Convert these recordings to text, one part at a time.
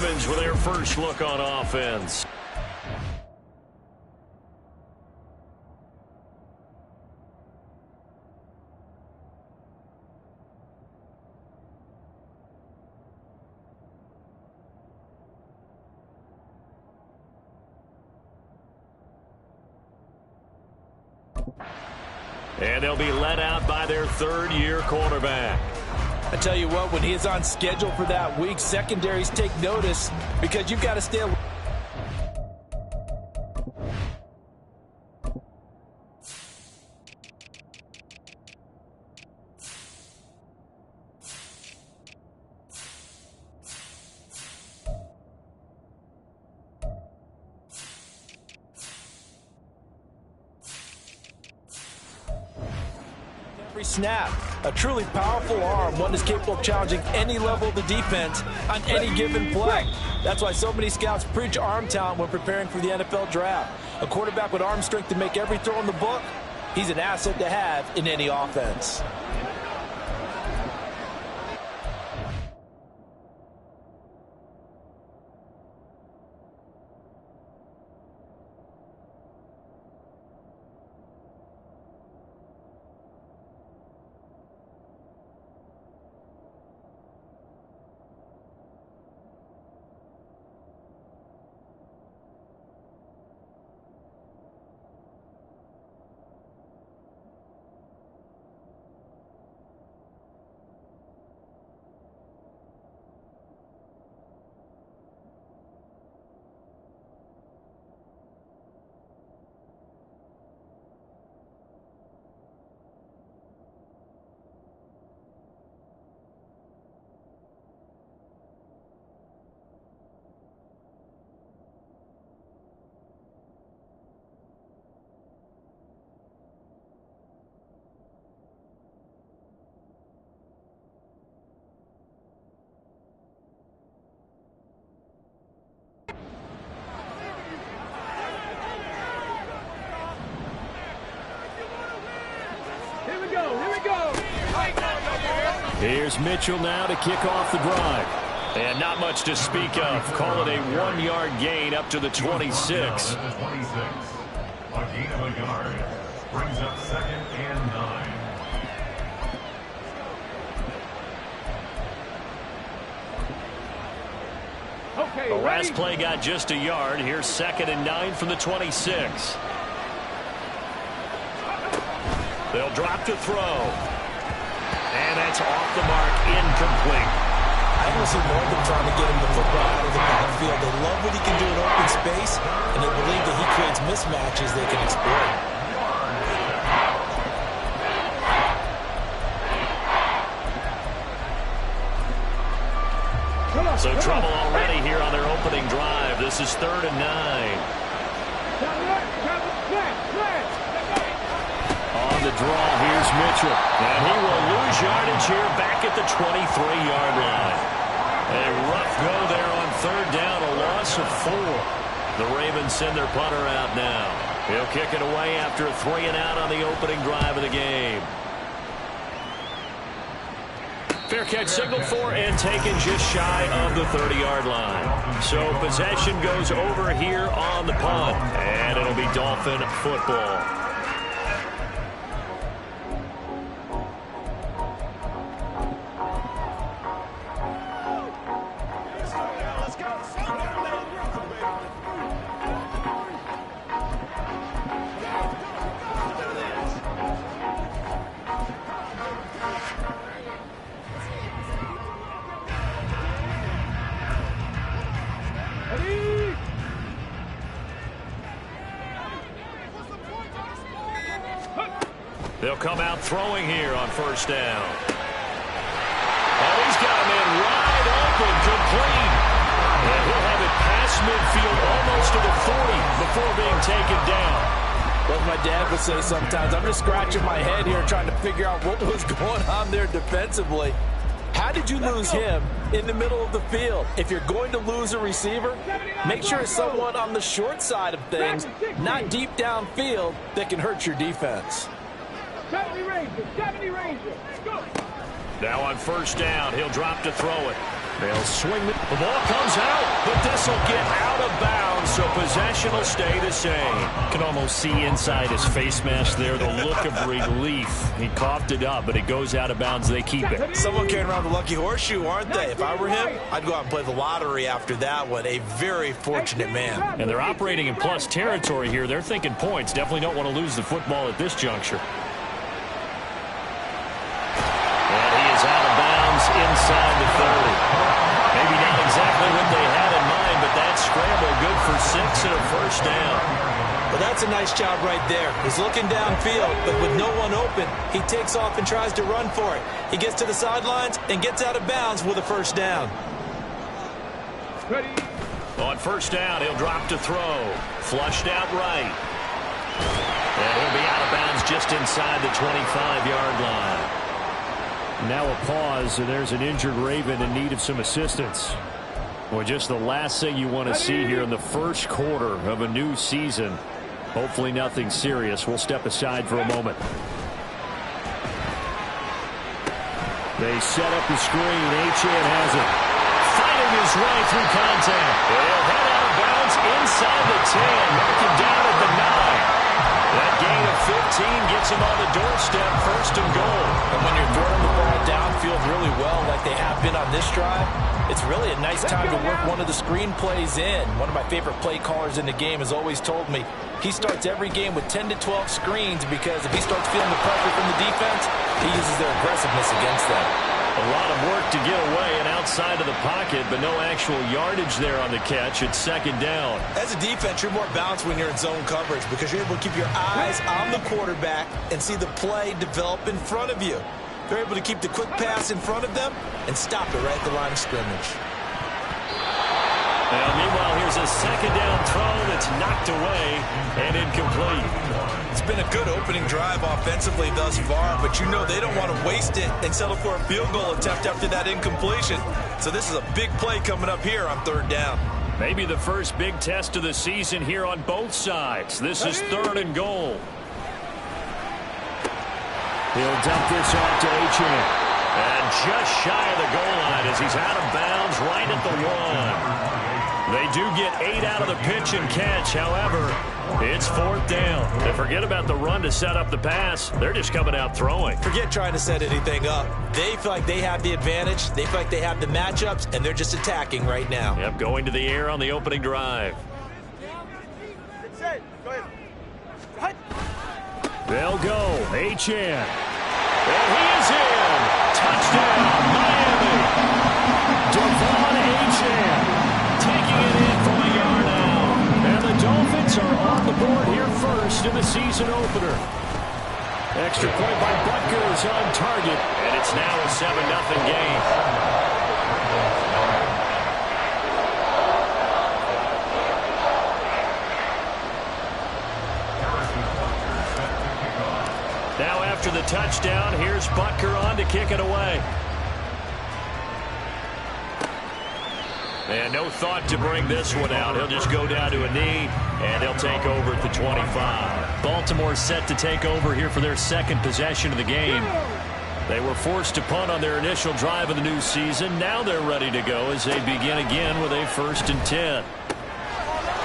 Ravens with their first look on offense. And they'll be led out by their third-year quarterback. I tell you what, when he is on schedule for that week, secondaries take notice because you've got to stay. Snap. A truly powerful arm, one is capable of challenging any level of the defense on any given play. That's why so many scouts preach arm talent when preparing for the NFL draft. A quarterback with arm strength to make every throw in the book, he's an asset to have in any offense. Here's Mitchell now to kick off the drive. And not much to speak of. Call it a 1-yard gain up to the 26. A gain of a yard. Brings up 2nd and 9. Okay, the last play got just a yard. Here's 2nd and 9 from the 26. They'll drop to throw. And that's off the mark, incomplete. I don't see more than trying to get him the football out of the backfield. They love what he can do in open space, and they believe that he creates mismatches they can exploit. So trouble already here on their opening drive. This is 3rd and 9. On the draw, here's Mitchell. And he will lose yardage here back at the 23-yard line. A rough go there on 3rd down, a loss of 4. The Ravens send their punter out now. He'll kick it away after a 3-and-out on the opening drive of the game. Fair catch signaled for and taken just shy of the 30-yard line. So possession goes over here on the punt. And it'll be Dolphin football. They'll come out throwing here on 1st down. Oh, he's got him in wide open, complete. And he'll have it past midfield almost to the 40 before being taken down. Like my dad would say sometimes, I'm just scratching my head here trying to figure out what was going on there defensively. How did you lose him in the middle of the field? If you're going to lose a receiver, make sure it's someone on the short side of things, not deep downfield, that can hurt your defense. 70 Rangers, 70 Rangers. Let's go. Now on 1st down, he'll drop to throw it. They'll swing. The ball comes out, but this will get out of bounds, so possession will stay the same. You can almost see inside his face mask there the look of relief. He coughed it up, but it goes out of bounds. They keep it. Someone carrying around the lucky horseshoe, aren't they? If I were him, I'd go out and play the lottery after that one. A very fortunate man. And they're operating in plus territory here. They're thinking points. Definitely don't want to lose the football at this juncture. And he is out of bounds inside the 30. Maybe not exactly what they had in mind, but that scramble good for 6 and a first down. Well, that's a nice job right there. He's looking downfield, but with no one open, he takes off and tries to run for it. He gets to the sidelines and gets out of bounds with a first down. Ready. On first down, he'll drop to throw. Flushed out right. And he'll be out of bounds just inside the 25-yard line. Now a pause, and there's an injured Raven in need of some assistance. Well, just the last thing you want to see here in the first quarter of a new season. Hopefully nothing serious. We'll step aside for a moment. They set up the screen. Achane has it. Fighting his way through contact. They'll head out of bounds inside the 10. Mark him down at the 9. That gain of 15 gets him on the doorstep, first and goal. And when you're throwing the ball downfield really well like they have been on this drive, it's really a nice time to work one of the screen plays in. One of my favorite play callers in the game has always told me he starts every game with 10 to 12 screens because if he starts feeling the pressure from the defense, he uses their aggressiveness against them. A lot of work to get away and outside of the pocket, but no actual yardage there on the catch. It's second down. As a defense, you're more balanced when you're in zone coverage because you're able to keep your eyes on the quarterback and see the play develop in front of you. They're able to keep the quick pass in front of them and stop it right at the line of scrimmage. Now, meanwhile, here's a second down throw that's knocked away and incomplete. It's been a good opening drive offensively thus far, but you know they don't want to waste it and settle for a field goal attempt after that incompletion. So this is a big play coming up here on third down. Maybe the first big test of the season here on both sides. This is third and goal. He'll dump this off to Achane. And just shy of the goal line as he's out of bounds right at the 1. They do get 8 out of the pitch and catch. However, it's fourth down. And forget about the run to set up the pass. They're just coming out throwing. Forget trying to set anything up. They feel like they have the advantage. They feel like they have the matchups, and they're just attacking right now. Yep, going to the air on the opening drive. They'll go. Achane. And he is in. Touchdown, Miami. Devon Achane taking it in for a yard now. And the Dolphins are on the board here first in the season opener. Extra point by Butker is on target. And it's now a 7-0 game. Now after the touchdown, here's Butker on to kick it away. And no thought to bring this one out. He'll just go down to a knee, and they'll take over at the 25. Baltimore set to take over here for their second possession of the game. They were forced to punt on their initial drive of the new season. Now they're ready to go as they begin again with a 1st and 10.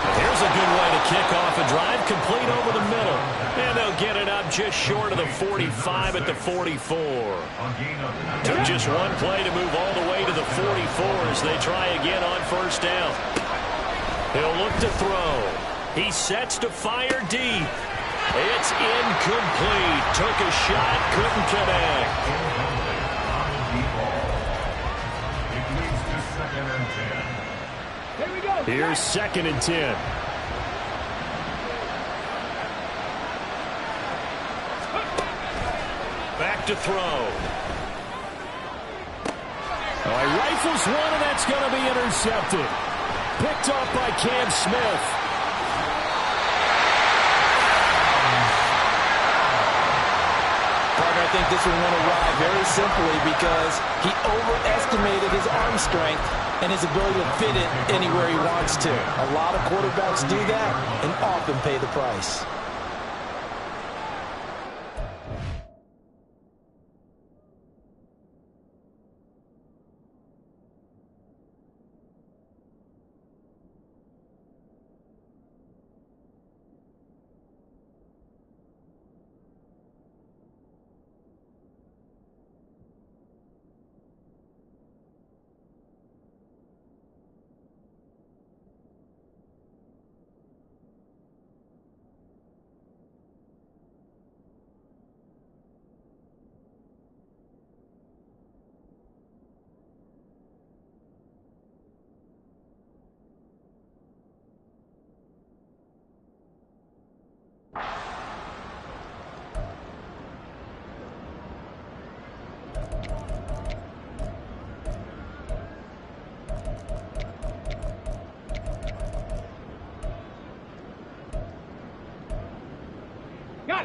Here's a good way to kick off a drive, complete over the middle. And they'll get it up just short of the 45 at the 44. Took just one play to move all the way to the 44 as they try again on first down. He'll look to throw. He sets to fire deep. It's incomplete. Took a shot, couldn't connect. Here's 2nd and 10. Back to throw. Oh, he rifles one, and that's going to be intercepted. Picked off by Cam Smith. Partner, I think this one went awry very simply because he overestimated his arm strength and his ability to fit it anywhere he wants to. A lot of quarterbacks do that and often pay the price.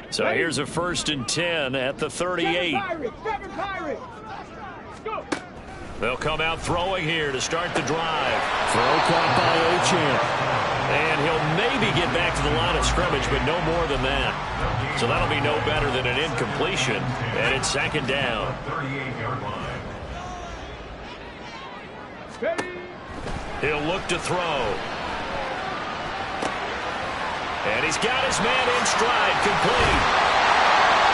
So here's a 1st and 10 at the 38. They'll come out throwing here to start the drive. Throw caught by Ochan. And he'll maybe get back to the line of scrimmage, but no more than that. So that'll be no better than an incompletion. And it's 2nd down. 38-yard line. He'll look to throw. And he's got his man in stride, complete.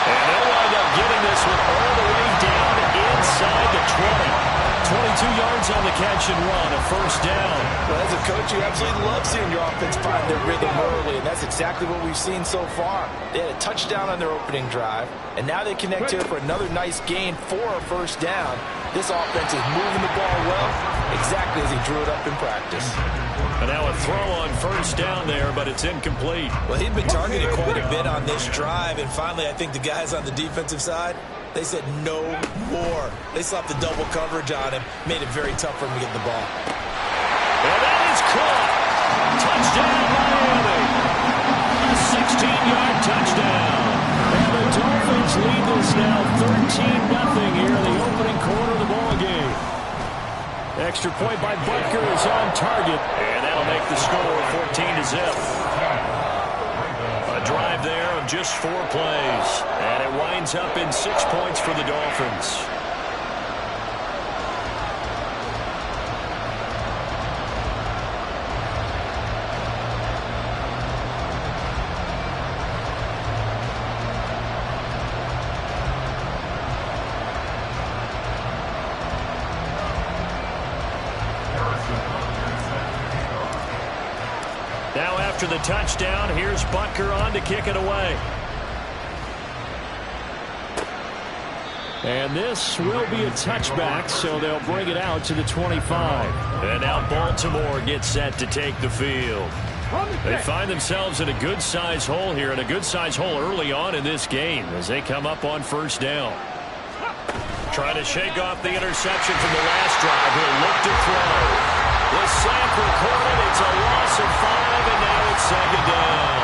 And they'll wind up getting this one all the way down inside the 20. 22 yards on the catch and run, a 1st down. Well, as a coach, you absolutely love seeing your offense find their rhythm early, and that's exactly what we've seen so far. They had a touchdown on their opening drive, and now they connect here for another nice gain for a 1st down. This offense is moving the ball well, exactly as he drew it up in practice. And now a throw on 1st down there, but it's incomplete. Well, he'd been targeted quite a bit on this drive, and finally I think the guys on the defensive side, they said no more. They slapped the double coverage on him, made it very tough for him to get the ball. And that is caught. Touchdown, Miami. A 16-yard touchdown. And the Dolphins lead this now 13-0 here in the opening quarter of the ball game. Extra point by Butker is on target, and that'll make the score 14-0. A drive there of just 4 plays, and it winds up in 6 points for the Dolphins. Now after the touchdown, here's Butker on to kick it away. And this will be a touchback, so they'll bring it out to the 25. And now Baltimore gets set to take the field. They find themselves in a good-size hole here, and a good-size hole early on in this game as they come up on 1st down. Trying to shake off the interception from the last drive. He'll look to throw. The sack recorded. It's a loss of 5, and now it's 2nd down.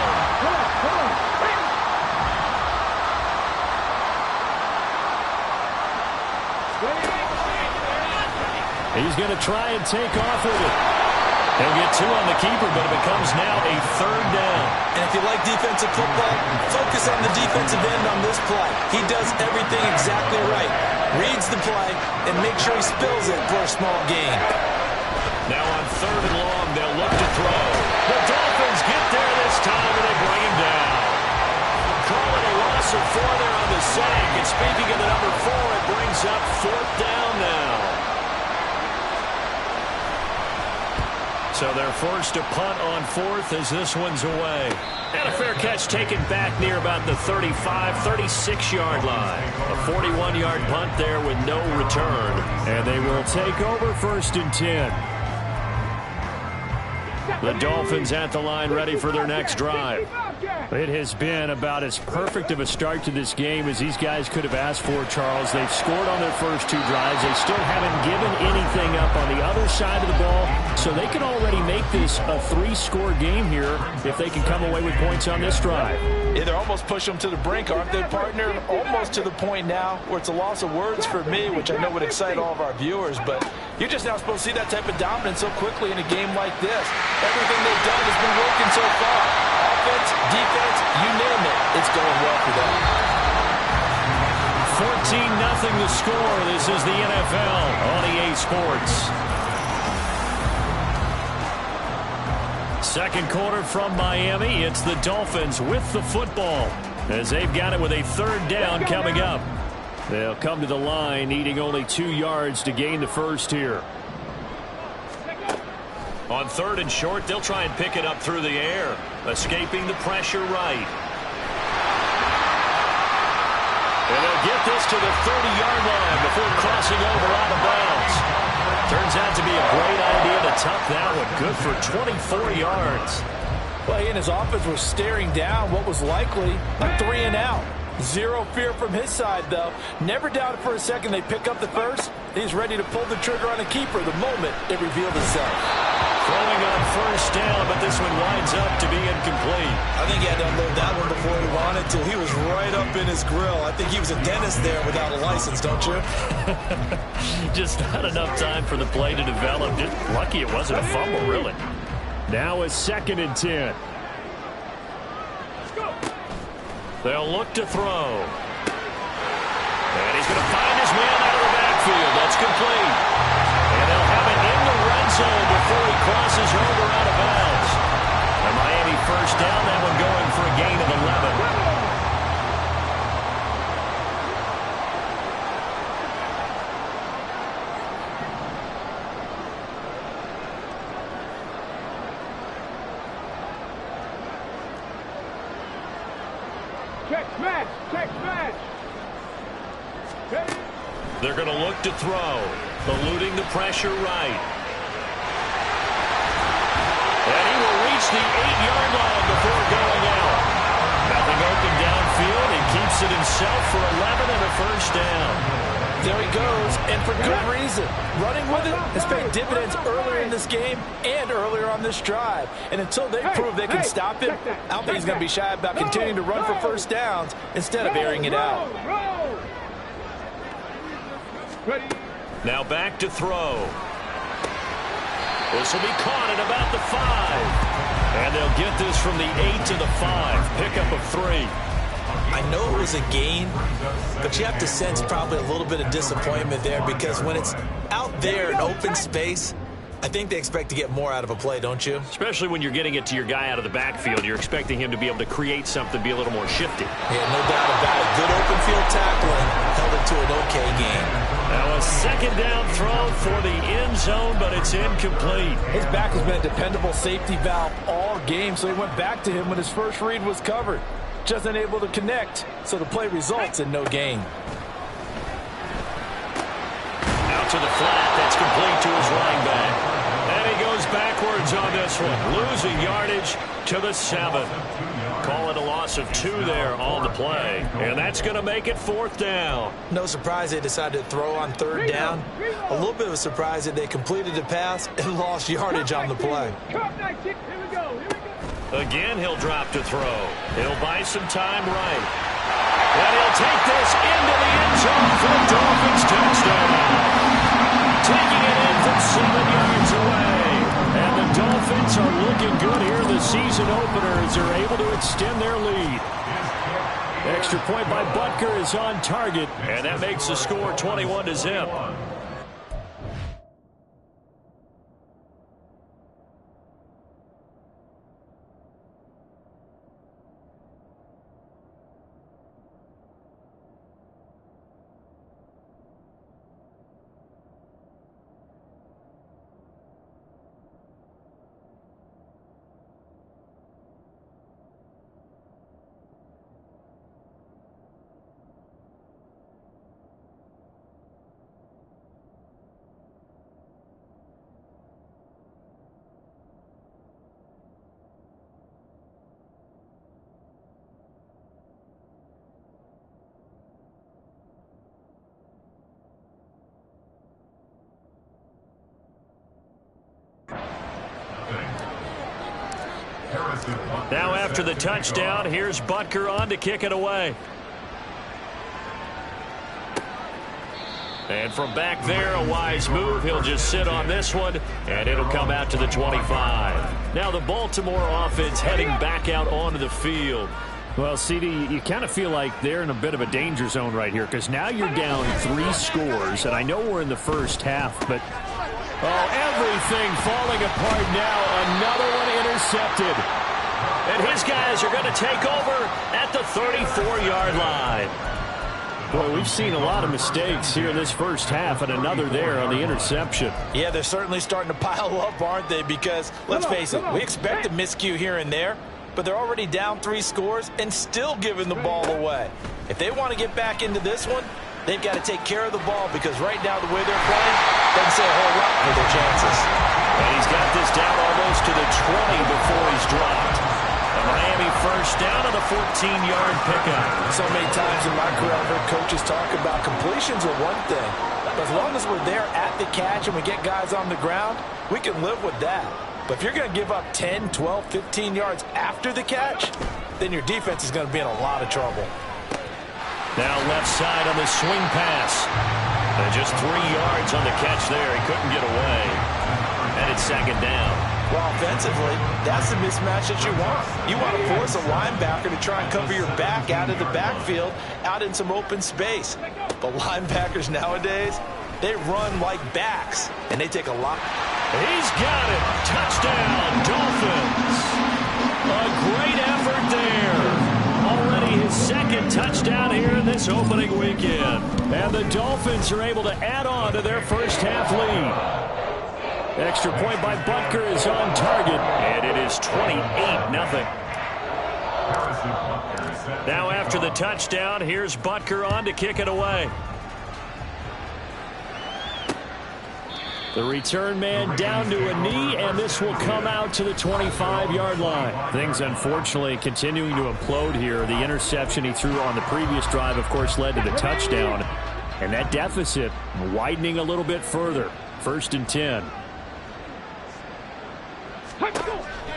He's going to try and take off with it. He'll get 2 on the keeper, but it becomes now a 3rd down. And if you like defensive football, focus on the defensive end on this play. He does everything exactly right. Reads the play and makes sure he spills it for a small gain. Now on 3rd and long, they'll look to throw. The Dolphins get there this time, and they bring him down. Call it a loss of 4 there on the sack. And speaking of the number 4, it brings up 4th down now. So they're forced to punt on 4th as this one's away. And a fair catch taken back near about the 35, 36-yard line. A 41-yard punt there with no return. And they will take over 1st and 10. The Dolphins at the line ready for their next drive. It has been about as perfect of a start to this game as these guys could have asked for, Charles. They've scored on their first 2 drives. They still haven't given anything up on the other side of the ball, so they can already make this a 3-score game here if they can come away with points on this drive. Yeah, they're almost pushing them to the brink, aren't they, partner? Almost to the point now where it's a loss of words for me, which I know would excite all of our viewers, but you're just now supposed to see that type of dominance so quickly in a game like this. Everything they've done has been working so far. Offense, defense, you name it, it's going well for them. 14-0 the score. This is the NFL on EA Sports. 2nd quarter from Miami. It's the Dolphins with the football as they've got it with a 3rd down coming up. They'll come to the line needing only 2 yards to gain the first here. On 3rd and short, they'll try and pick it up through the air, escaping the pressure right. And they'll get this to the 30-yard line before crossing over out of bounds. Turns out to be a great idea to tuck that one. Good for 24 yards. Well, he and his offense were staring down what was likely a 3-and-out. Zero fear from his side, though. Never doubted for a second they pick up the first. He's ready to pull the trigger on a keeper the moment it revealed itself. Throwing on first down, but this one winds up to be incomplete. I think he had to unload that one before he wanted to. He was right up in his grill. I think he was a dentist there without a license, don't you? Just not enough time for the play to develop. Just lucky it wasn't a fumble, really. Now a 2nd and 10. They'll look to throw. And he's going to find his man out of the backfield. That's complete. And they'll have it in the red zone before he crosses over out of bounds. A Miami first down, that one going for a gain of 11. They're going to look to throw. Eluding the pressure right. And he will reach the 8-yard line before going out. Nothing open downfield. He keeps it himself for 11 and a first down. There he goes, and for good reason. Running with it has paid dividends earlier in this game and earlier on this drive. And until they prove they can stop him, I don't think he's going to be shy about continuing to run for first downs instead of airing it out. Now back to throw. This will be caught at about the 5. And they'll get this from the 8 to the 5. Pickup of 3. I know it was a gain, but you have to sense probably a little bit of disappointment there because when it's out there in open space, I think they expect to get more out of a play, don't you? Especially when you're getting it to your guy out of the backfield. You're expecting him to be able to create something, be a little more shifty. Yeah, no doubt about it. Good open field tackling held it to an okay game. Now a 2nd down throw for the end zone, but it's incomplete. His back has been a dependable safety valve all game, so he went back to him when his first read was covered. Just unable to connect, so the play results in no gain. Out to the flat, that's complete to his running back. And he goes backwards on this one, losing yardage to the 7. Call it a loss of 2 there on the play. And that's going to make it 4th down. No surprise they decided to throw on 3rd down. A little bit of a surprise that they completed the pass and lost yardage on the play. Again, he'll drop to throw. He'll buy some time right. And he'll take this into the end zone for the Dolphins touchdown. Taking it in from 7 yards away. And the Dolphins are looking good here in the season opener as they're able to extend their lead. Extra point by Butker is on target. And that makes the score 21-0. Now after the touchdown, here's Butker on to kick it away. And from back there, a wise move. He'll just sit on this one, and it'll come out to the 25. Now the Baltimore offense heading back out onto the field. Well, CD, you kind of feel like they're in a bit of a danger zone right here because now you're down 3 scores, and I know we're in the first half, but everything falling apart now. Another one intercepted. And his guys are going to take over at the 34-yard line. Boy, we've seen a lot of mistakes here in this first half, and another there on the interception. Yeah, they're certainly starting to pile up, aren't they? Because, let's face it, we expect a miscue here and there, but they're already down 3 scores and still giving the ball away. If they want to get back into this one, they've got to take care of the ball because right now the way they're playing doesn't say a whole lot for their chances. And he's got this down almost to the 20 before he's dropped. A Miami first down on the 14-yard pickup. So many times in my career I've heard coaches talk about completions are one thing, but as long as we're there at the catch and we get guys on the ground, we can live with that. But if you're going to give up 10, 12, 15 yards after the catch, then your defense is going to be in a lot of trouble. Now left side on the swing pass. And just 3 yards on the catch there. He couldn't get away. And it's second down. Well, offensively, that's the mismatch that you want. You want to force a linebacker to try and cover your back out of the backfield, out in some open space. But linebackers nowadays, they run like backs, and they take a lot. He's got it. Touchdown, Dolphins. A great effort there. Already his second touchdown here in this opening weekend. And the Dolphins are able to add on to their first half lead. Extra point by Butker is on target, and it is 28-0. Now after the touchdown, here's Butker on to kick it away. The return man down to a knee, and this will come out to the 25-yard line. Things, unfortunately, continuing to implode here. The interception he threw on the previous drive, of course, led to the touchdown. And that deficit widening a little bit further. 1st and 10.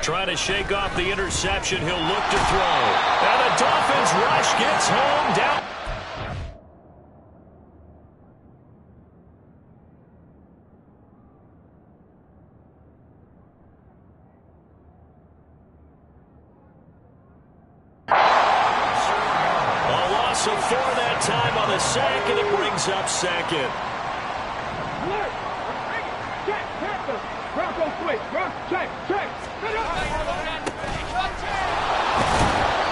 Trying to shake off the interception. He'll look to throw. And the Dolphins rush gets home down. A loss of 4 that time on the sack, and it brings up second.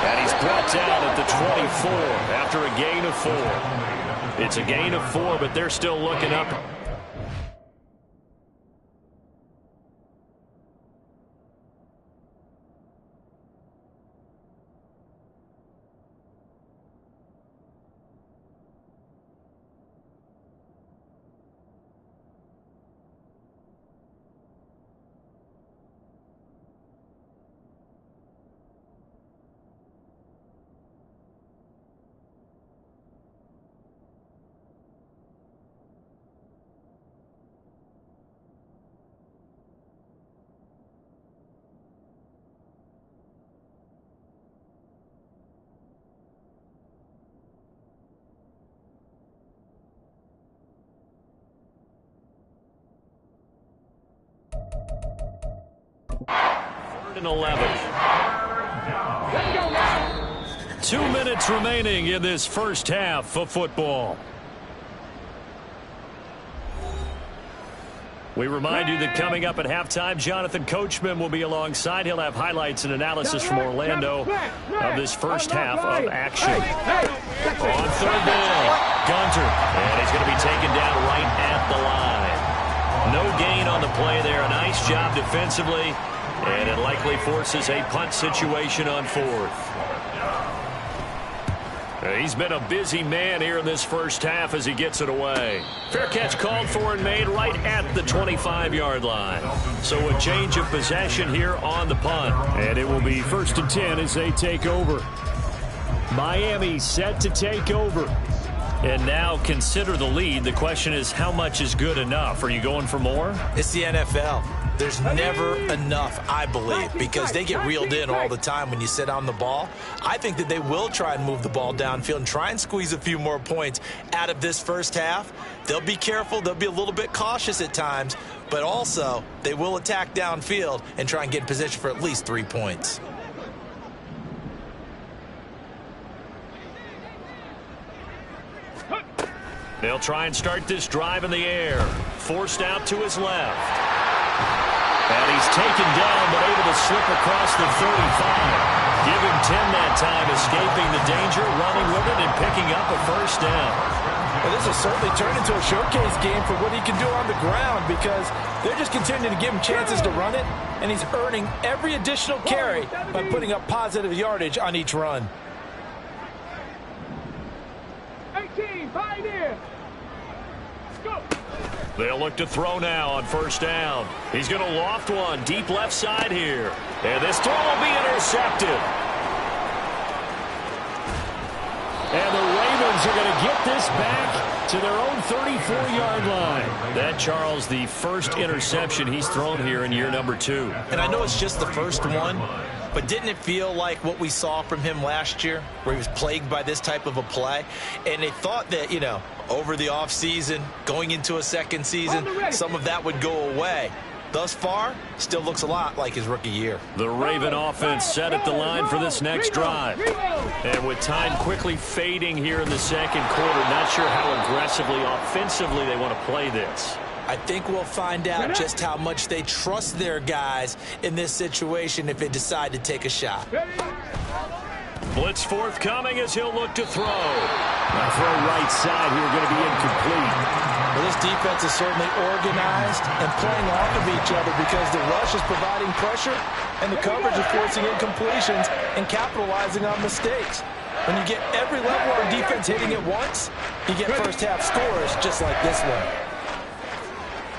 And he's brought down at the 24 after a gain of 4. It's a gain of 4, but they're still looking up. And 11. 2 minutes remaining in this first half of football. We remind you that coming up at halftime, Jonathan Coachman will be alongside. He'll have highlights and analysis from Orlando of this first half of action. On 3rd down, Gunter, and he's going to be taken down right at the line. No gain on the play there. A nice job defensively. And it likely forces a punt situation on 4th. He's been a busy man here in this first half as he gets it away. Fair catch called for and made right at the 25-yard line. So a change of possession here on the punt. And it will be 1st and 10 as they take over. Miami set to take over. And now consider the lead. The question is, how much is good enough? Are you going for more? It's the NFL. There's never enough, I believe, because they get reeled in all the time when you sit on the ball. I think that they will try and move the ball downfield and try and squeeze a few more points out of this first half. They'll be careful. They'll be a little bit cautious at times, but also they will attack downfield and try and get in position for at least 3 points. They'll try and start this drive in the air. Forced out to his left. And he's taken down, but able to slip across the 35. Give him 10 that time, escaping the danger, running with it, and picking up a first down. Well, this has certainly turned into a showcase game for what he can do on the ground, because they're just continuing to give him chances to run it, and he's earning every additional carry by putting up positive yardage on each run. 18, pioneer. Let's go. They'll look to throw now on 1st down. He's going to loft one deep left side here. And this throw will be intercepted. And the Ravens Ravens are going to get this back to their own 34-yard line. That, Charles, the first interception he's thrown here in year number 2. And I know it's just the first one, but didn't it feel like what we saw from him last year, where he was plagued by this type of a play? And they thought that, you know, over the offseason, going into a second season, some of that would go away. Thus far, still looks a lot like his rookie year. The Raven offense set at the line for this next drive. And with time quickly fading here in the second quarter, not sure how aggressively, offensively they want to play this. I think we'll find out just how much they trust their guys in this situation if they decide to take a shot. Blitz forthcoming as he'll look to throw. That throw right side here going to be incomplete. Well, this defense is certainly organized and playing off of each other because the rush is providing pressure and the coverage is forcing incompletions and capitalizing on mistakes. When you get every level of defense hitting at once, you get first half scores just like this one.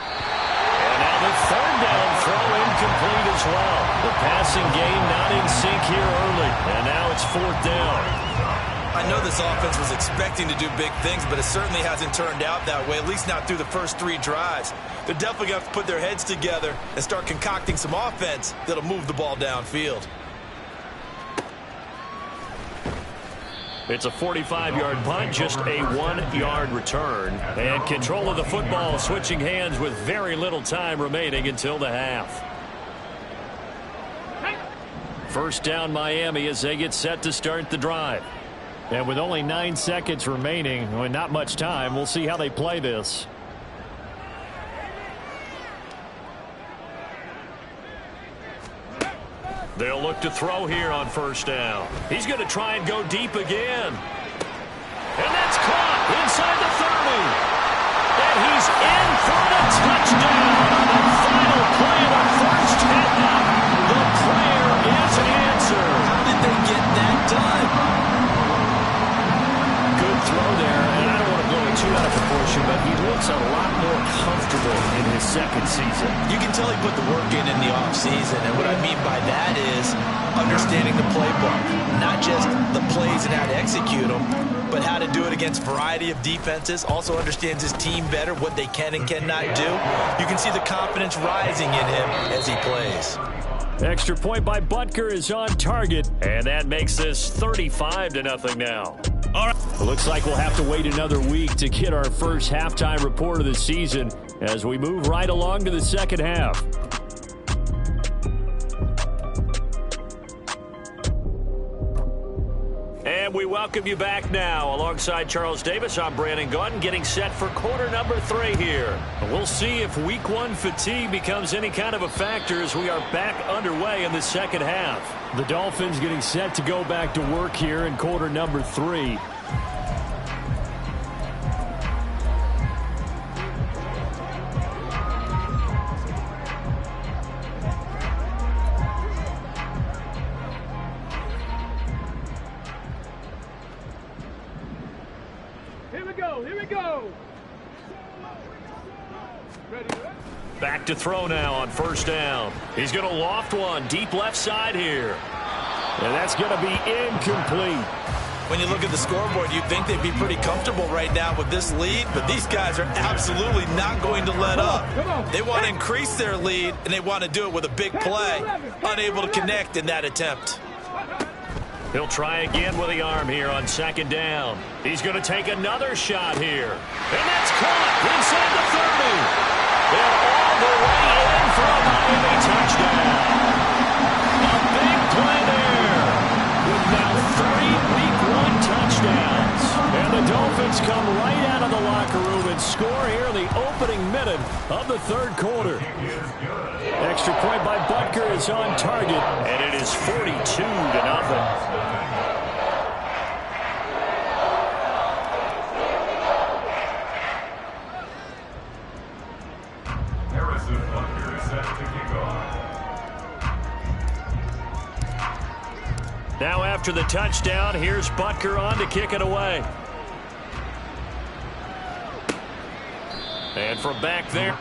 And now the third down throw incomplete as well. The passing game not in sync here early. And now it's fourth down. I know this offense was expecting to do big things, but it certainly hasn't turned out that way, at least not through the first 3 drives. They're definitely going to have to put their heads together and start concocting some offense that'll move the ball downfield. It's a 45-yard punt, just a 1-yard return. And control of the football switching hands with very little time remaining until the half. First down Miami as they get set to start the drive. And with only 9 seconds remaining, and not much time, we'll see how they play this. They'll look to throw here on first down. He's going to try and go deep again. And that's caught inside the 30. And he's in for the touchdown on the final play of the first half. The prayer is answered. How did they get that done? Good throw there, and I don't want to blow it too out of proportion, but he looks a lot more comfortable in his second season. You can tell he put the work in the offseason, and what I mean by that is understanding the playbook, not just the plays and how to execute them, but how to do it against a variety of defenses. Also understands his team better, what they can and cannot do. You can see the confidence rising in him as he plays. Extra point by Butker is on target. And that makes this 35-0 now. All right. It looks like we'll have to wait another week to get our first halftime report of the season as we move right along to the second half. And we welcome you back now. Alongside Charles Davis, I'm Brandon Gaudin, getting set for quarter number 3 here. We'll see if week 1 fatigue becomes any kind of a factor as we are back underway in the second half. The Dolphins getting set to go back to work here in quarter number 3. Here we go. Back to throw now on first down. He's going to loft one deep left side here. And that's going to be incomplete. When you look at the scoreboard, you'd think they'd be pretty comfortable right now with this lead, but these guys are absolutely not going to let up. They want to increase their lead, and they want to do it with a big play. Unable to connect in that attempt. He'll try again with the arm here on second down. He's going to take another shot here. And that's caught inside the 30. They're all the way in for a Miami touchdown. A big play there. With now 3 week 1 touchdowns. And the Dolphins come right out of the locker room and score here in the opening minute of the third quarter. Extra point by Butker is on target. And it is 42-0. Now after the touchdown, here's Butker on to kick it away. And from back there.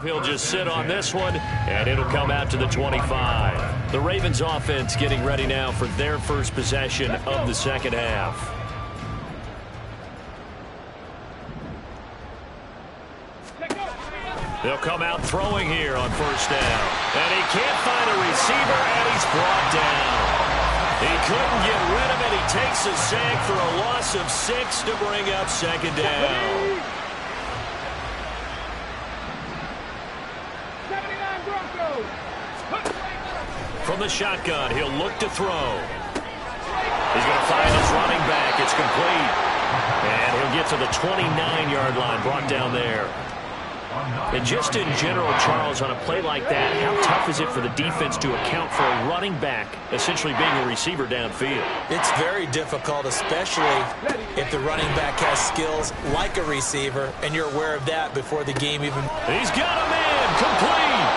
he'll just sit on this one, and it'll come out to the 25. The Ravens offense getting ready now for their first possession of the second half. They'll come out throwing here on first down. And he can't find a receiver, and he's brought down. He couldn't get rid of it. He takes a sack for a loss of 6 to bring up second down. 79 Broncos. From the shotgun, he'll look to throw. He's going to find his running back. It's complete. And he'll get to the 29-yard line, brought down there. And just in general, Charles, on a play like that, how tough is it for the defense to account for a running back essentially being a receiver downfield? It's very difficult, especially if the running back has skills like a receiver, and you're aware of that before the game even... He's got a man, complete.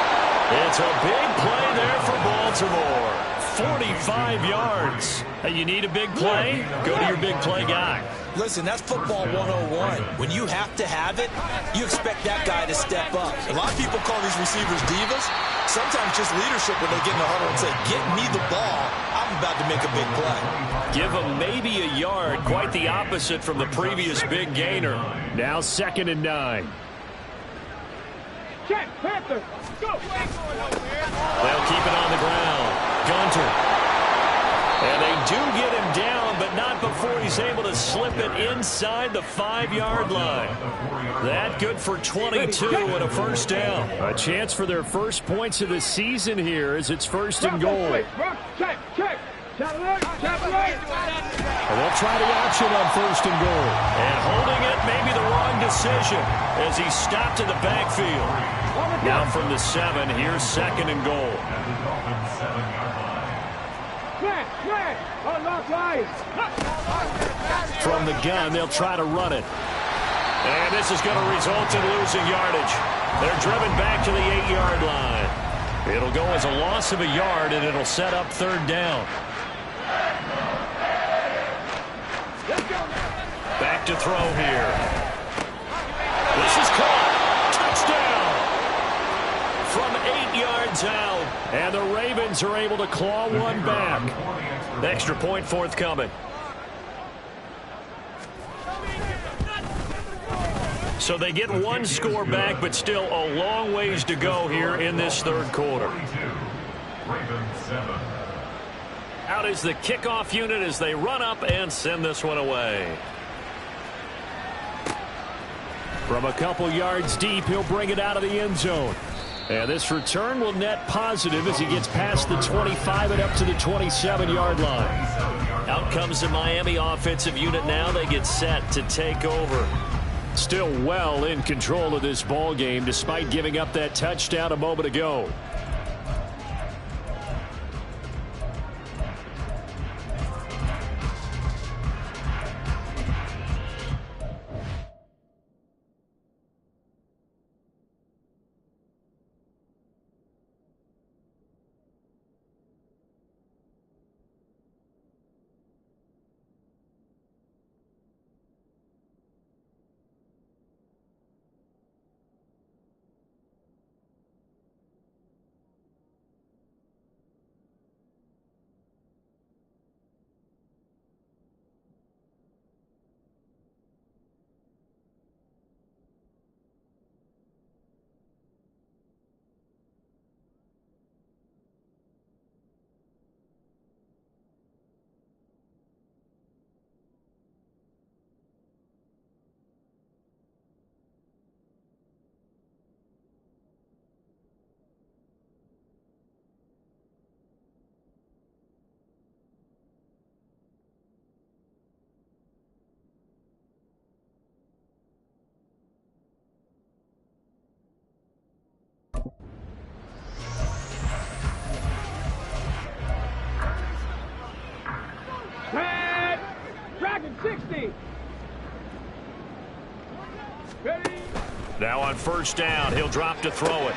It's a big play there for Baltimore. 45 yards. Hey, you need a big play? Go to your big play guy. Listen, that's football 101. When you have to have it, you expect that guy to step up. A lot of people call these receivers divas. Sometimes just leadership when they get in the huddle and say, get me the ball. I'm about to make a big play. Give him maybe a yard. Quite the opposite from the previous big gainer. Now 2nd and 9. Check, Panther. Go. They'll keep it on the ground. Gunter. And they do get him down, but not before he's able to slip it inside the 5-yard line. That good for 22 and a first down. A chance for their first points of the season here as it's 1st and goal. Check, check. Chatterley, Chatterley. They'll try the option on 1st and goal. And holding it may be the wrong decision as he stopped in the backfield. Now from the 7, here's 2nd and goal. From the gun, they'll try to run it. And this is going to result in losing yardage. They're driven back to the 8-yard line. It'll go as a loss of a yard, and it'll set up 3rd down. Back to throw here. This is caught. Touchdown. From 8 yards out. And the Ravens are able to claw one back. Extra point forthcoming. So they get one score back, but still a long ways to go here in this 3rd quarter. Out is the kickoff unit as they run up and send this one away. From a couple yards deep, he'll bring it out of the end zone. And this return will net positive as he gets past the 25 and up to the 27-yard line. Out comes the Miami offensive unit now. They get set to take over. Still well in control of this ball game despite giving up that touchdown a moment ago. Dragon 60. Ready. Now on 1st down, he'll drop to throw it.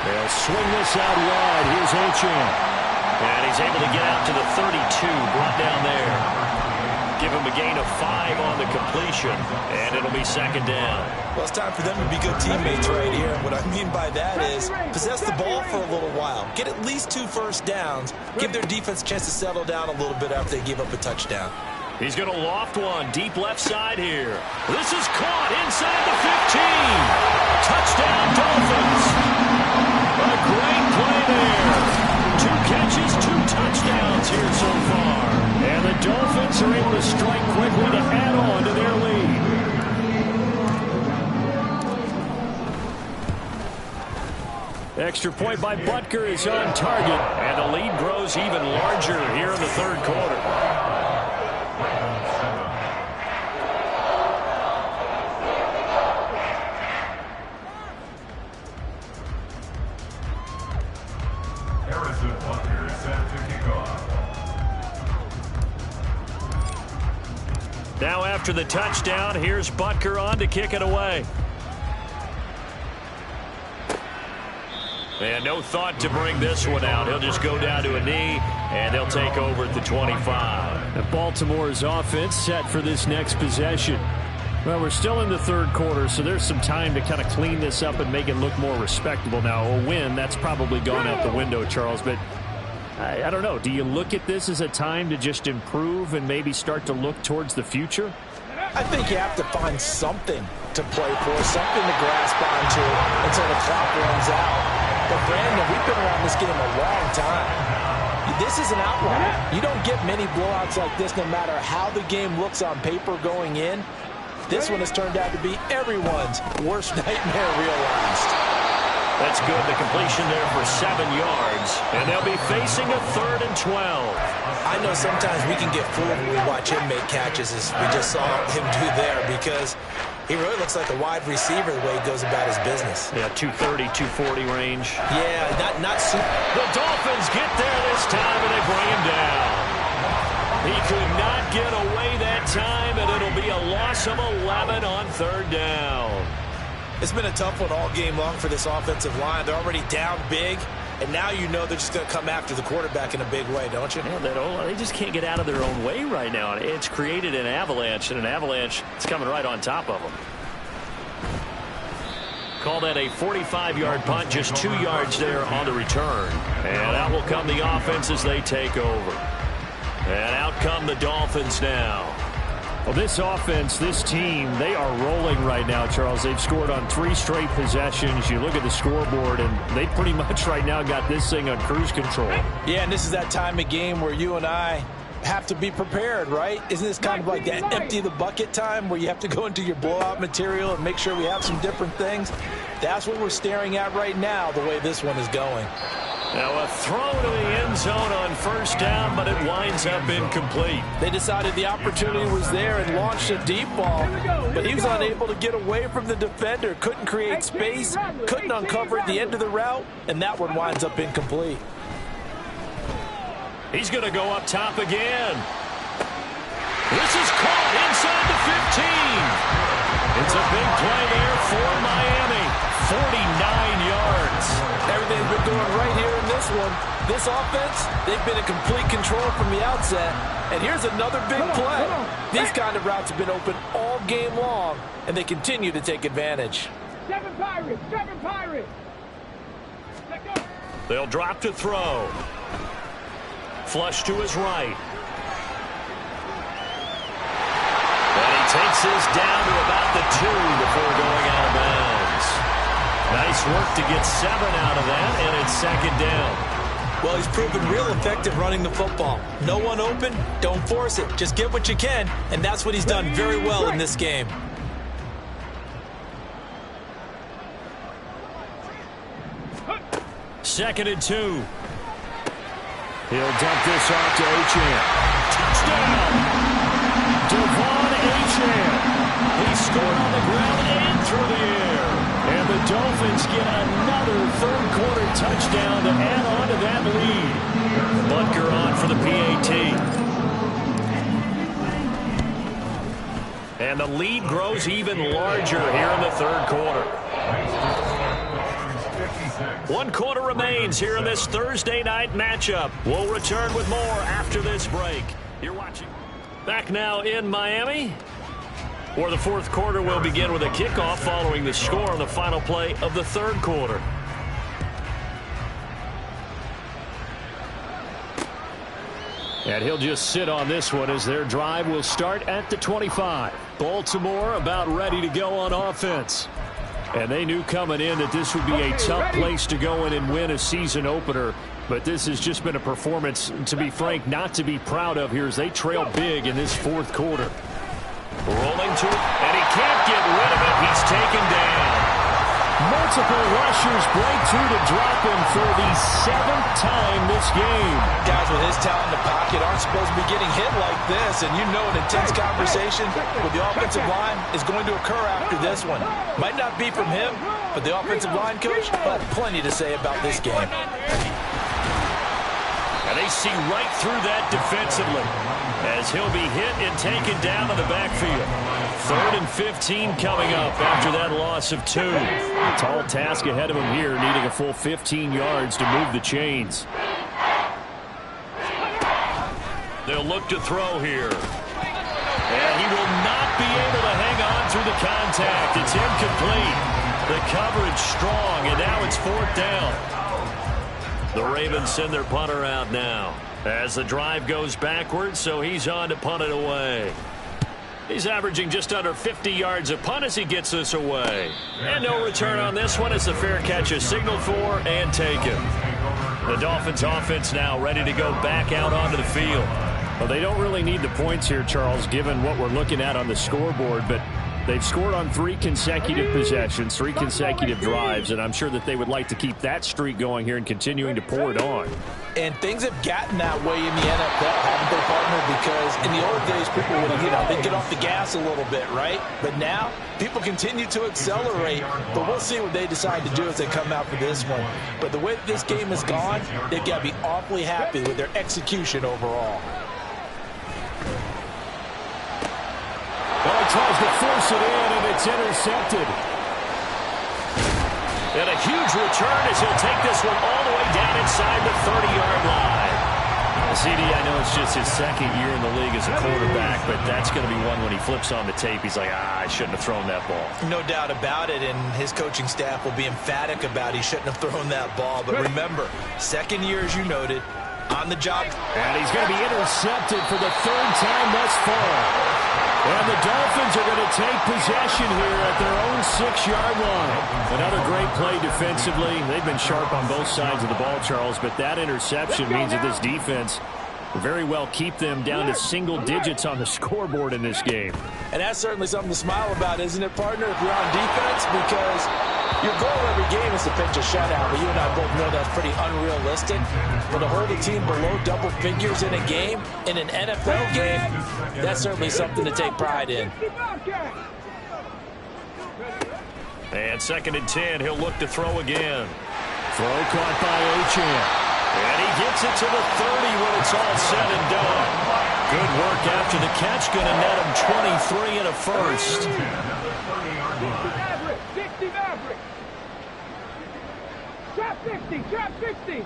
They'll swing this out wide. Here's Ochan. And he's able to get out to the 32, brought down there. Give him a gain of 5 on the completion, and it'll be second down. Well, it's time for them to be good teammates right here. What I mean by that is possess the ball for a little while. Get at least 2 first downs. Give their defense a chance to settle down a little bit after they give up a touchdown. He's going to loft one deep left side here. This is caught inside the 15. Touchdown, Dolphins. A great play there. 2 catches, 2 touchdowns here so far. And the Dolphins are able to strike quickly to add on to their lead. Extra point by Butker is on target. And the lead grows even larger here in the third quarter. Now after the touchdown, here's Butker on to kick it away. And no thought to bring this one out. He'll just go down to a knee, and they'll take over at the 25. And Baltimore's offense set for this next possession. Well, we're still in the third quarter, so there's some time to kind of clean this up and make it look more respectable. Now, a win, that's probably gone out the window, Charles, but I don't know. Do you look at this as a time to just improve and maybe start to look towards the future? I think you have to find something to play for, something to grasp onto until the clock runs out. But, Brandon, we've been around this game a long time. This is an outlier. You don't get many blowouts like this no matter how the game looks on paper going in. This one has turned out to be everyone's worst nightmare realized. That's good. The completion there for 7 yards. And they'll be facing a 3rd and 12. I know sometimes we can get fooled when we watch him make catches, as we just saw him do there, because he really looks like a wide receiver the way he goes about his business. Yeah, 230, 240 range. Yeah, not super. The Dolphins get there this time, and they bring him down. He could not get away that time, and it'll be a loss of 11 on 3rd down. It's been a tough one all game long for this offensive line. They're already down big, and now you know they're just going to come after the quarterback in a big way, don't you? Yeah, they just can't get out of their own way right now. It's created an avalanche, and an avalanche is coming right on top of them. Call that a 45-yard punt, just 2 yards there on the return. And out will come the offense as they take over. And out come the Dolphins now. Well, this offense, this team, they are rolling right now, Charles. They've scored on 3 straight possessions. You look at the scoreboard, and they pretty much right now got this thing on cruise control. Yeah, and this is that time of game where you and I have to be prepared, right? Isn't this kind of like that empty the bucket time where you have to go into your blowout material and make sure we have some different things? That's what we're staring at right now, the way this one is going. Now a throw to the end zone on 1st down, but it winds up incomplete. They decided the opportunity was there and launched a deep ball, but he was unable to get away from the defender, couldn't create space, couldn't uncover at the end of the route, and that one winds up incomplete. He's going to go up top again. This is caught inside the 15. It's a big play there for Miami. 49 yards. Everything's been going right here in this one. This offense, they've been in complete control from the outset. And here's another big play. These kind of routes have been open all game long, and they continue to take advantage. 7 Pirates, 7 Pirates. Let go. They'll drop to throw. Flush to his right. And he takes this down to about the 2 before going out of bounds. Nice work to get 7 out of that, and it's 2nd down. Well, he's proven real effective running the football. No one open, don't force it. Just get what you can, and that's what he's done very well in this game. Second and 2. He'll dump this off to Achane. Touchdown! Devon Achane. He scored on the ground and through the air. And the Dolphins get another 3rd quarter touchdown to add on to that lead. Butker on for the PAT. And the lead grows even larger here in the 3rd quarter. 1 quarter remains here in this Thursday night matchup. We'll return with more after this break. You're watching. Back now in Miami, where the fourth quarter will begin with a kickoff following the score on the final play of the third quarter. And he'll just sit on this one as their drive will start at the 25. Baltimore about ready to go on offense. And they knew coming in that this would be a tough place to go in and win a season opener. But this has just been a performance, to be frank, not to be proud of here as they trail big in this fourth quarter. Rolling to it, and he can't get rid of it. He's taken down. Multiple rushers break through to drop him for the 7th time this game. Guys with his talent in the pocket aren't supposed to be getting hit like this, and you know an intense conversation with the offensive line is going to occur after this one. Might not be from him, but the offensive line coach will have plenty to say about this game. And they see right through that defensively as he'll be hit and taken down in the backfield. 3rd and 15 coming up after that loss of 2. A tall task ahead of him here, needing a full 15 yards to move the chains. They'll look to throw here. And he will not be able to hang on through the contact. It's incomplete. The coverage strong, and now it's 4th down. The Ravens send their punter out now as the drive goes backwards, so he's on to punt it away. He's averaging just under 50 yards a punt as he gets this away. And no return on this one as the fair catch is signaled for and taken. The Dolphins offense now ready to go back out onto the field. Well, they don't really need the points here, Charles, given what we're looking at on the scoreboard, but they've scored on 3 consecutive possessions, 3 consecutive drives, and I'm sure that they would like to keep that streak going here and continuing to pour it on. And things have gotten that way in the NFL, haven't they, partner? Because in the old days, people would, they'd get off the gas a little bit, right? But now, people continue to accelerate, but we'll see what they decide to do as they come out for this one. But the way that this game has gone, they've got to be awfully happy with their execution overall. Well, he tries to force it in, and it's intercepted. And a huge return as he'll take this one all the way down inside the 30-yard line. CD, I know it's just his 2nd year in the league as a quarterback, but that's going to be one when he flips on the tape. He's like, I shouldn't have thrown that ball. No doubt about it, and his coaching staff will be emphatic about he shouldn't have thrown that ball. But remember, 2nd year, as you noted, on the job. And he's going to be intercepted for the 3rd time thus far. And the Dolphins are going to take possession here at their own 6-yard line. Another great play defensively. They've been sharp on both sides of the ball, Charles, but that interception means that this defense will very well keep them down to single digits on the scoreboard in this game. And that's certainly something to smile about, isn't it, partner, if you're on defense? Because your goal every game is to pitch a shutout, but you and I both know that's pretty unrealistic. But to hold a team below double figures in a game, in an NFL game, that's certainly something to take pride in. And 2nd and 10, he'll look to throw again. Throw caught by Achane. And he gets it to the 30 when it's all said and done. Good work after the catch, going to net him 23 and a first. 60 Maverick. Trap 60, trap 60.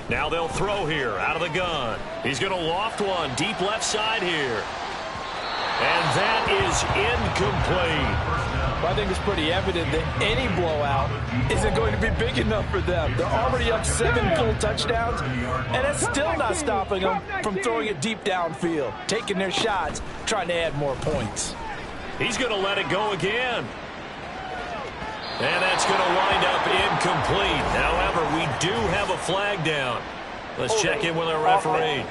Now they'll throw here out of the gun. He's going to loft one deep left side here. And that is incomplete. Well, I think it's pretty evident that any blowout isn't going to be big enough for them. They're already up 7 full touchdowns, and it's still not stopping them from throwing it deep downfield, taking their shots, trying to add more points. He's going to let it go again. And that's going to wind up incomplete. However, we do have a flag down. Let's check in with our referee.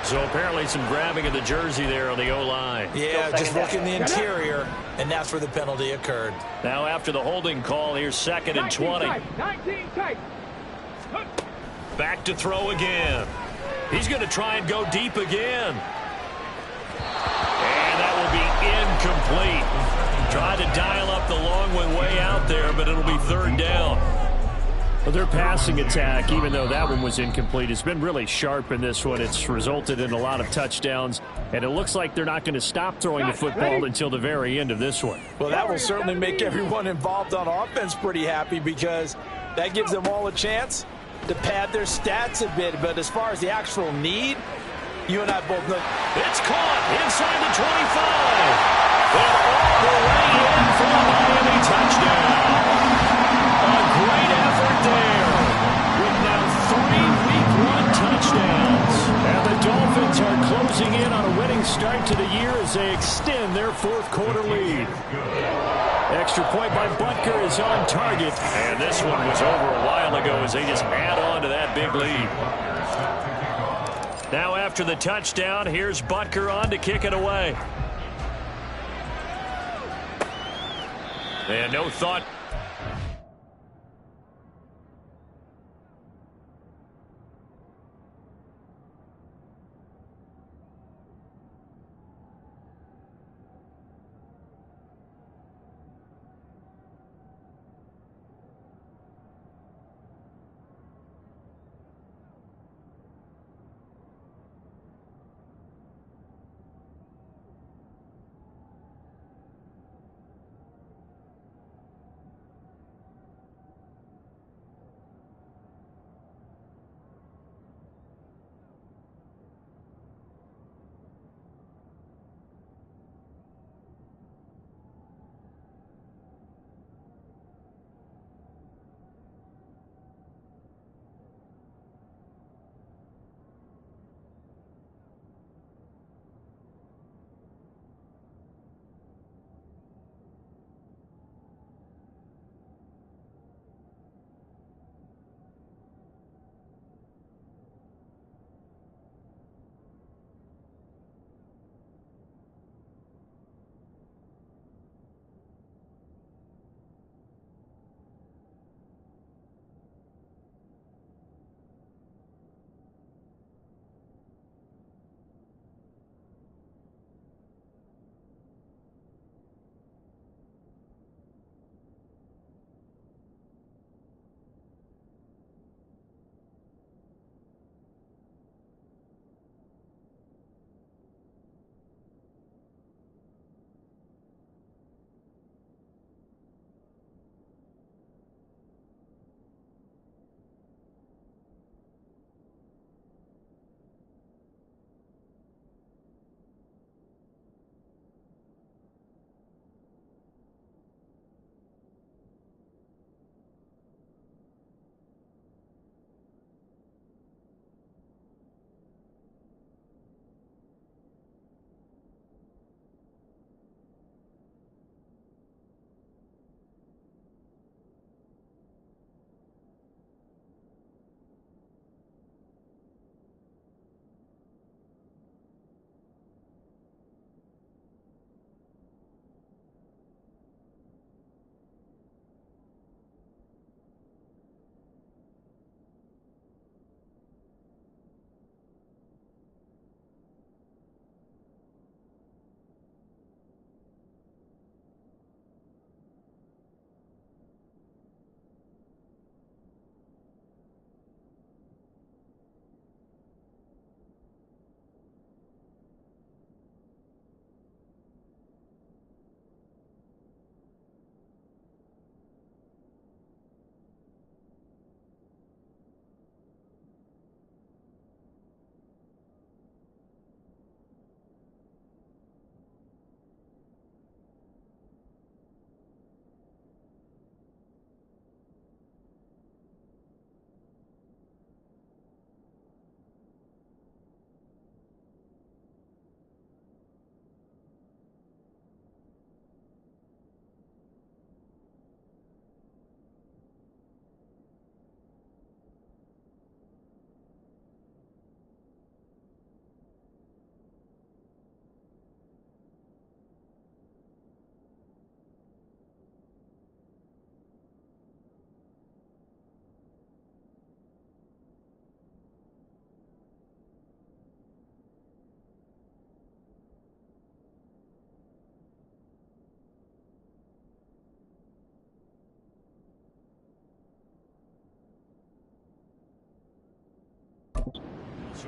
So apparently some grabbing of the jersey there on the O-line. Yeah, just look in the interior, and that's where the penalty occurred. Now after the holding call, here's 2nd and 20. 19 tight. Back to throw again. He's going to try and go deep again. And that will be incomplete. Try to dial up the long one way out there, but it'll be 3rd down. Well, their passing attack, even though that one was incomplete, has been really sharp in this one. It's resulted in a lot of touchdowns, and it looks like they're not going to stop throwing the football until the very end of this one. Well, that will certainly make everyone involved on offense pretty happy because that gives them all a chance to pad their stats a bit, but as far as the actual need, you and I both know. It's caught inside the 25. And all the way in for a Miami touchdown. A great effort there. With now 3 Week 1 touchdowns. And the Dolphins are closing in on a winning start to the year as they extend their 4th quarter lead. Extra point by Butker is on target. And this one was over a while ago as they just add on to that big lead. Now after the touchdown, here's Butker on to kick it away. And no thought.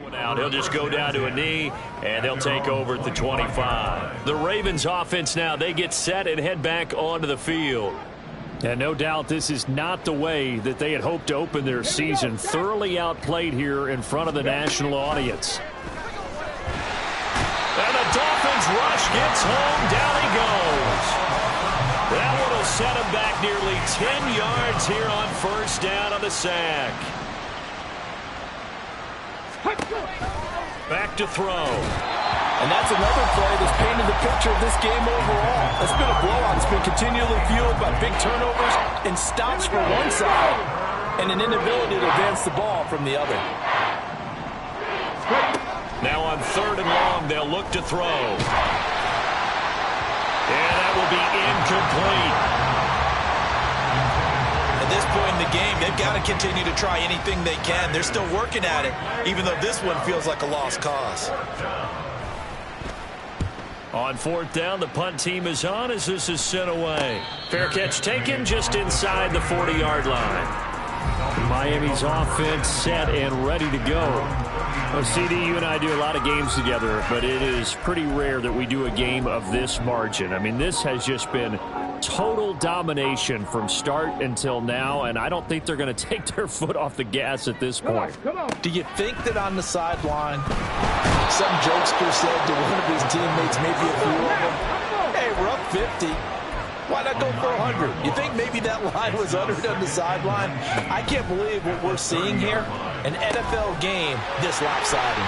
One out. He'll just go down to a knee, and they'll take over at the 25. The Ravens offense now, they get set and head back onto the field. And no doubt this is not the way that they had hoped to open their season. Thoroughly outplayed here in front of the national audience. And the Dolphins rush gets home. Down he goes. That one will set him back nearly 10 yards here on first down on the sack. Back to throw. And that's another play that's painted the picture of this game overall. It's been a blowout. It's been continually fueled by big turnovers and stops for one side and an inability to advance the ball from the other. Now on 3rd and long, they'll look to throw. And that will be incomplete. At this point in the game, they've got to continue to try anything they can. They're still working at it, even though this one feels like a lost cause. On 4th down, the punt team is on as this is sent away. Fair catch taken just inside the 40-yard line. Miami's offense set and ready to go. Well, CD, you and I do a lot of games together, but it is pretty rare that we do a game of this margin. I mean, this has just been total domination from start until now, and I don't think they're going to take their foot off the gas at this point. Do you think that on the sideline, some jokester said to one of his teammates, maybe a few of them, hey, we're up 50. Why not go for 100? You think maybe that line was uttered on the sideline? I can't believe what we're seeing here. An NFL game this lopsided.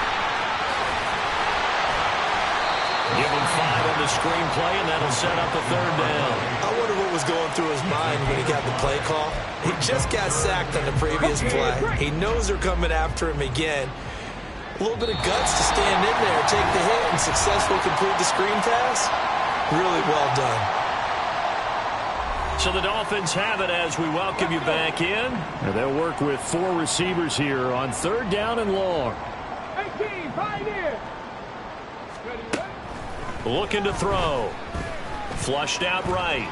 Give him 5 on the screenplay, and that'll set up a 3rd down. I wonder what was going through his mind when he got the play call. He just got sacked on the previous play. He knows they're coming after him again. A little bit of guts to stand in there, take the hit, and successfully complete the screen pass. Really well done. So the Dolphins have it as we welcome you back in. And they'll work with 4 receivers here on 3rd down and long. 18, Pioneer. Looking to throw. Flushed out right.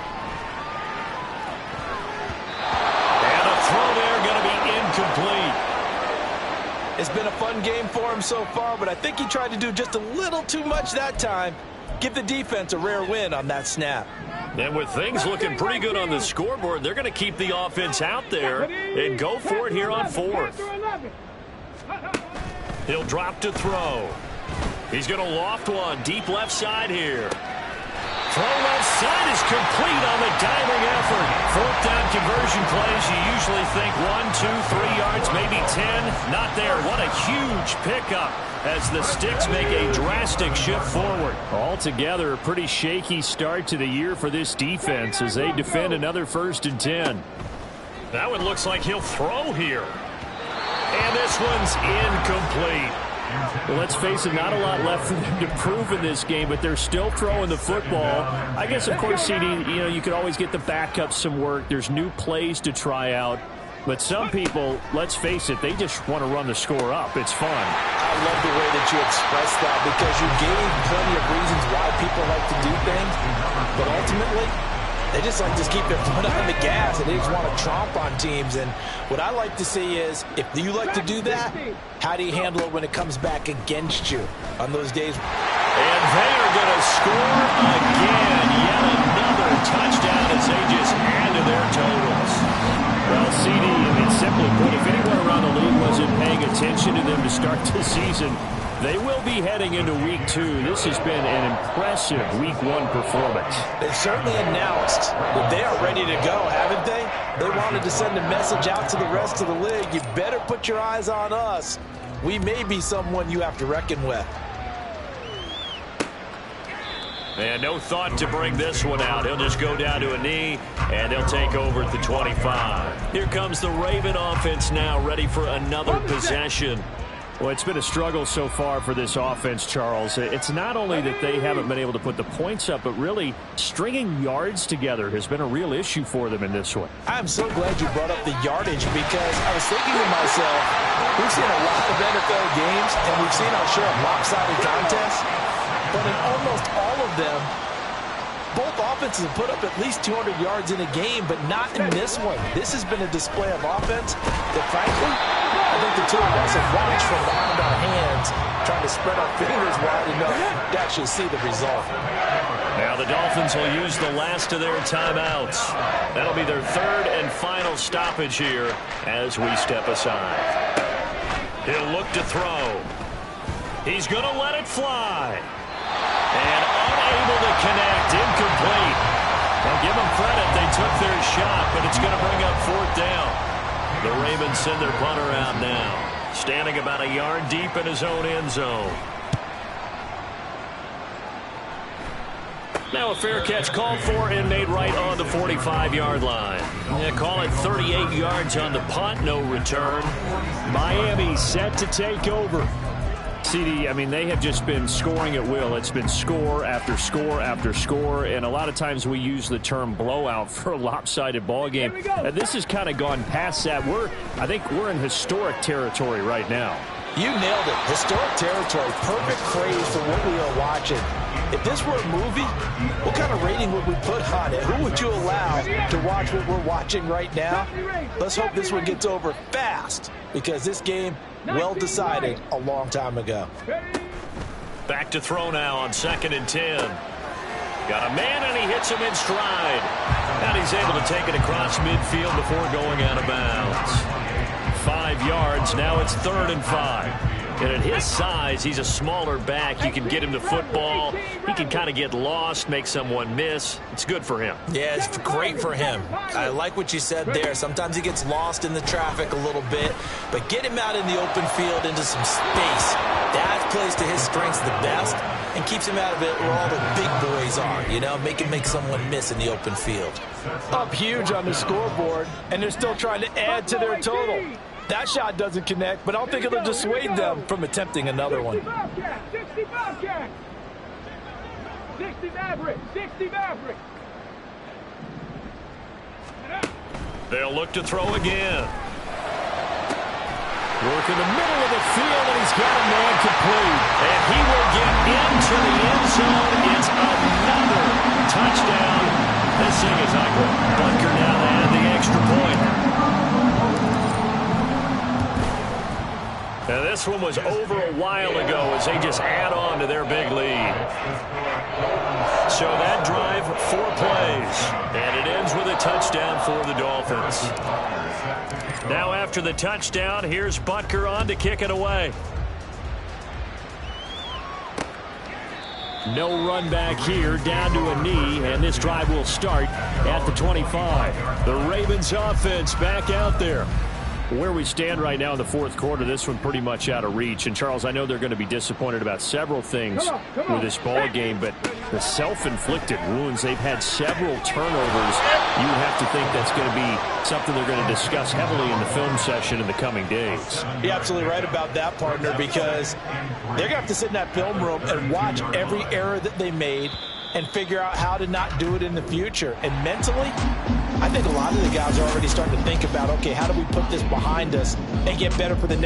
And a throw there going to be incomplete. It's been a fun game for him so far, but I think he tried to do just a little too much that time. Give the defense a rare win on that snap. And with things looking pretty good on the scoreboard, they're going to keep the offense out there and go for it here on 4th. He'll drop to throw. He's going to loft one deep left side here. Throw left side is complete on the diving effort. 4th down conversion plays, you usually think 1, 2, 3 yards, maybe 10. Not there. What a huge pickup as the Sticks make a drastic shift forward. Altogether, a pretty shaky start to the year for this defense as they defend another 1st and 10. That one looks like he'll throw here. And this one's incomplete. Well, let's face it, not a lot left for them to prove in this game, but they're still throwing the football. I guess, of course, CD, you could always get the backups some work. There's new plays to try out. But some people, let's face it, they just want to run the score up. It's fun. I love the way that you expressed that because you gave plenty of reasons why people like to do things. But ultimately, they just like to keep their foot on the gas, and they just want to tromp on teams. And what I like to see is, if you like to do that, how do you handle it when it comes back against you on those days? And they are going to score again. Yet another touchdown as they just add to their totals. Well, CD, I mean, simply put, if anyone around the league wasn't paying attention to them to start the season, they will be heading into Week 2. This has been an impressive Week 1 performance. They've certainly announced that they are ready to go, haven't they? They wanted to send a message out to the rest of the league. You better put your eyes on us. We may be someone you have to reckon with. And no thought to bring this one out. He'll just go down to a knee, and they'll take over at the 25. Here comes the Raven offense now, ready for another possession. Well, it's been a struggle so far for this offense, Charles. It's not only that they haven't been able to put the points up, but really stringing yards together has been a real issue for them in this one. I'm so glad you brought up the yardage because I was thinking to myself, we've seen a lot of NFL games, and we've seen our share of lopsided contests, but in almost all of them, both offenses have put up at least 200 yards in a game, but not in this one. This has been a display of offense that, frankly, I think the two of us have watched from behind our hands, trying to spread our fingers wide enough to actually see the result. Now the Dolphins will use the last of their timeouts. That'll be their third and final stoppage here as we step aside. He'll look to throw. He's going to let it fly. And unable to connect. Incomplete. Well, give them credit. They took their shot, but it's going to bring up fourth down. The Ravens send their punter out now, standing about a yard deep in his own end zone. Now a fair catch called for and made right on the 45-yard line. Yeah, call it 38 yards on the punt, no return. Miami set to take over. CD, I mean, they have just been scoring at will. It's been score after score after score, and a lot of times we use the term blowout for a lopsided ball game. And this has kind of gone past that. I think we're in historic territory right now. You nailed it. Historic territory. Perfect phrase for what we are watching. If this were a movie, what kind of rating would we put on it? Who would you allow to watch what we're watching right now? Let's hope this one gets over fast, because this game, well decided a long time ago. Back to throw now on 2nd and 10. Got a man, and he hits him in stride. And he's able to take it across midfield before going out of bounds. 5 yards. Now it's 3rd and 5. And at his size, he's a smaller back. You can get him the football. He can kind of get lost, make someone miss. It's good for him. Yeah, it's great for him. I like what you said there. Sometimes he gets lost in the traffic a little bit, but get him out in the open field into some space. That plays to his strengths the best and keeps him out of it where all the big boys are, you know, make someone miss in the open field. Up huge on the scoreboard, and they're still trying to add to their total. That shot doesn't connect, but I don't think it'll dissuade them from attempting another one. 60 Bobcat. 60 Maverick. 60 Maverick. They'll look to throw again. Work in the middle of the field, and he's got a man complete. And he will get into the end zone. It's another touchdown. This thing is ugly. Butker now to add the extra point. Now this one was over a while ago as they just add on to their big lead. So that drive, 4 plays, and it ends with a touchdown for the Dolphins. Now after the touchdown, here's Butker on to kick it away. No run back here, down to a knee, and this drive will start at the 25. The Ravens offense back out there. Where we stand right now in the 4th quarter, this one pretty much out of reach. And, Charles, I know they're going to be disappointed about several things with this ball game, but the self-inflicted wounds, they've had several turnovers. You have to think that's going to be something they're going to discuss heavily in the film session in the coming days. You're absolutely right about that, partner, because they're going to have to sit in that film room and watch every error that they made and figure out how to not do it in the future. And mentally, I think a lot of the guys are already starting to think about, okay, how do we put this behind us and get better for the next